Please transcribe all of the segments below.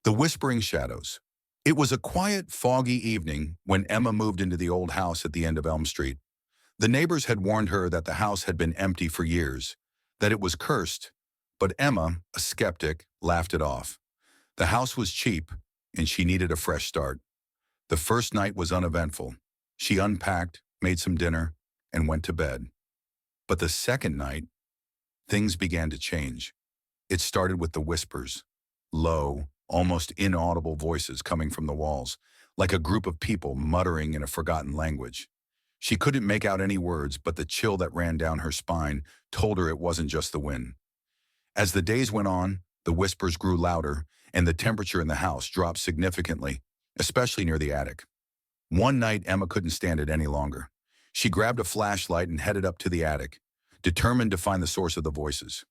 The Whispering Shadows. It was a quiet, foggy evening when Emma moved into the old house at the end of Elm Street. The neighbors had warned her that the house had been empty for years, that it was cursed, but Emma, a skeptic, laughed it off. The house was cheap, and she needed a fresh start. The first night was uneventful. She unpacked, made some dinner, and went to bed. But the second night, things began to change. It started with the whispers, low, almost inaudible voices coming from the walls, like a group of people muttering in a forgotten language. She couldn't make out any words, but the chill that ran down her spine told her it wasn't just the wind. As the days went on, the whispers grew louder, and the temperature in the house dropped significantly, especially near the attic. One night, Emma couldn't stand it any longer. She grabbed a flashlight and headed up to the attic, determined to find the source of the voices.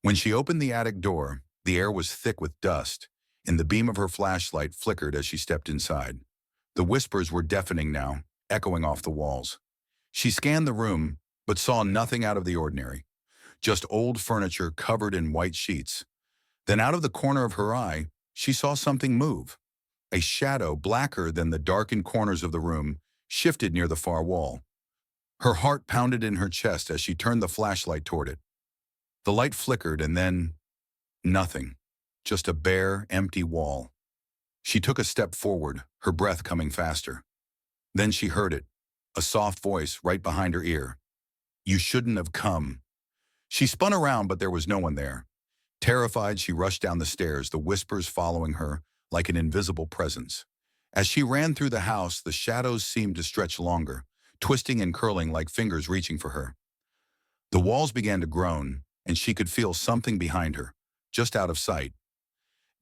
When she opened the attic door, the air was thick with dust, and the beam of her flashlight flickered as she stepped inside. The whispers were deafening now, echoing off the walls. She scanned the room, but saw nothing out of the ordinary, just old furniture covered in white sheets. Then out of the corner of her eye, she saw something move. A shadow, blacker than the darkened corners of the room, shifted near the far wall. Her heart pounded in her chest as she turned the flashlight toward it. The light flickered and then nothing, just a bare, empty wall. She took a step forward, her breath coming faster. Then she heard it, a soft voice right behind her ear. "You shouldn't have come." She spun around, but there was no one there. Terrified, she rushed down the stairs, the whispers following her like an invisible presence. As she ran through the house, the shadows seemed to stretch longer, twisting and curling like fingers reaching for her. The walls began to groan, and she could feel something behind her, just out of sight.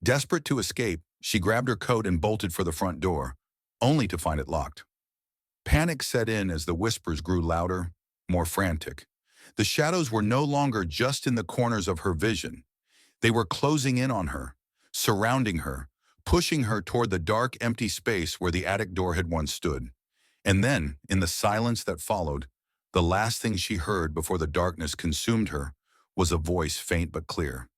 Desperate to escape, she grabbed her coat and bolted for the front door, only to find it locked. Panic set in as the whispers grew louder, more frantic. The shadows were no longer just in the corners of her vision. They were closing in on her, surrounding her, pushing her toward the dark, empty space where the attic door had once stood. And then, in the silence that followed, the last thing she heard before the darkness consumed her was a voice faint but clear.